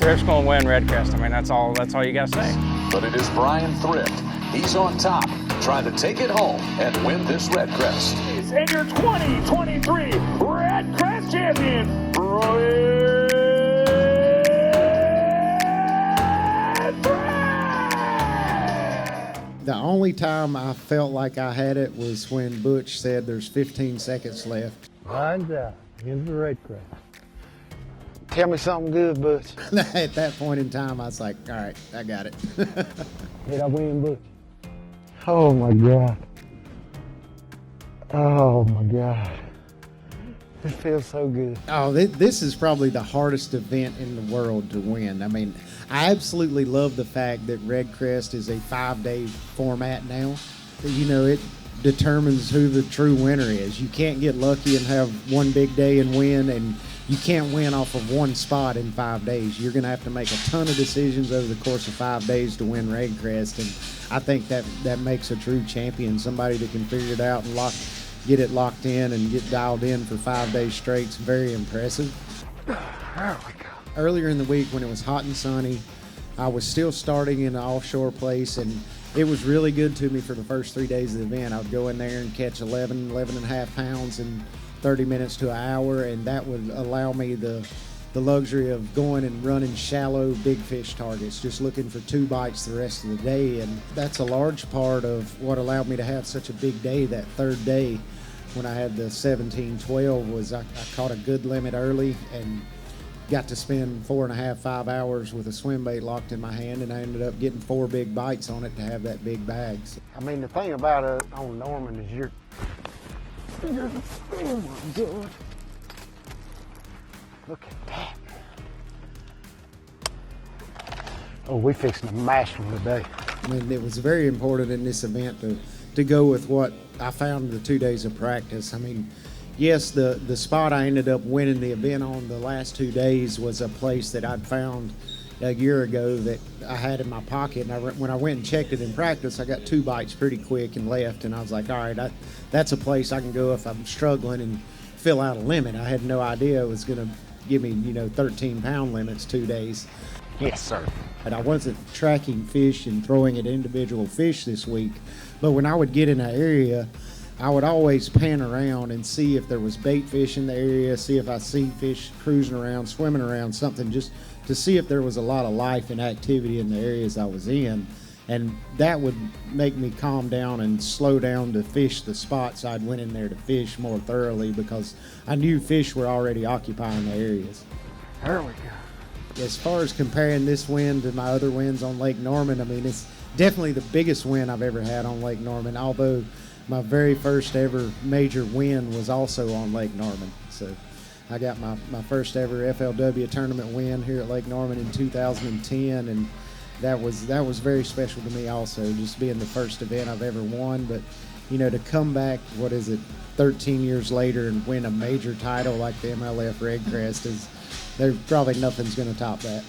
Thrift's going to win REDCREST. I mean, that's all you got to say. But it is Bryan Thrift. He's on top, trying to take it home and win this REDCREST. And your 2023 REDCREST champion, Bryan Thrift! The only time I felt like I had it was when Butch said there's 15 seconds left. Lines out into the REDCREST. Tell me something good, Butch. At that point in time, I was like, all right, I got it. Did I win, Butch? Oh, my God. Oh, my God. It feels so good. Oh, this is probably the hardest event in the world to win. I mean, I absolutely love the fact that REDCREST is a 5-day format now. You know, it determines who the true winner is. You can't get lucky and have one big day and win, and you can't win off of one spot in 5 days. You're going to have to make a ton of decisions over the course of 5 days to win REDCREST, and I think that makes a true champion, somebody that can figure it out and get it locked in and get dialed in for 5 days straight. It's very impressive. There we go. Earlier in the week when it was hot and sunny, I was still starting in an offshore place, and it was really good to me for the first 3 days of the event. I would go in there and catch 11 and a half pounds in 30 minutes to an hour, and that would allow me the luxury of going and running shallow big fish targets, just looking for 2 bites the rest of the day. And that's a large part of what allowed me to have such a big day that third day when I had the 17-12 was I caught a good limit early and got to spend 4.5, 5 hours with a swim bait locked in my hand, and I ended up getting 4 big bites on it to have that big bag. So, I mean, the thing about it on Norman is you're oh my God. Look at that. Oh, we fixing to mash them today. I mean, it was very important in this event to go with what I found in the 2 days of practice. I mean, yes, the spot I ended up winning the event on the last 2 days was a place that I'd found a year ago that I had in my pocket. And when I went and checked it in practice, I got 2 bites pretty quick and left. And I was like, all right, that's a place I can go if I'm struggling and fill out a limit. I had no idea it was going to give me, 13-pound limits 2 days. Yes, sir. And I wasn't tracking fish and throwing at individual fish this week. But when I would get in an area, I would always pan around and see if there was bait fish in the area, see if I see fish cruising around, swimming around, something, just to see if there was a lot of life and activity in the areas I was in. And that would make me calm down and slow down to fish the spots I'd went in there to fish more thoroughly, because I knew fish were already occupying the areas. There we go. As far as comparing this win to my other wins on Lake Norman, I mean, it's definitely the biggest win I've ever had on Lake Norman, although my very first ever major win was also on Lake Norman. So I got my first ever FLW tournament win here at Lake Norman in 2010, and that was very special to me also, just being the first event I've ever won. But to come back, 13 years later and win a major title like the MLF REDCREST, there's probably nothing's going to top that.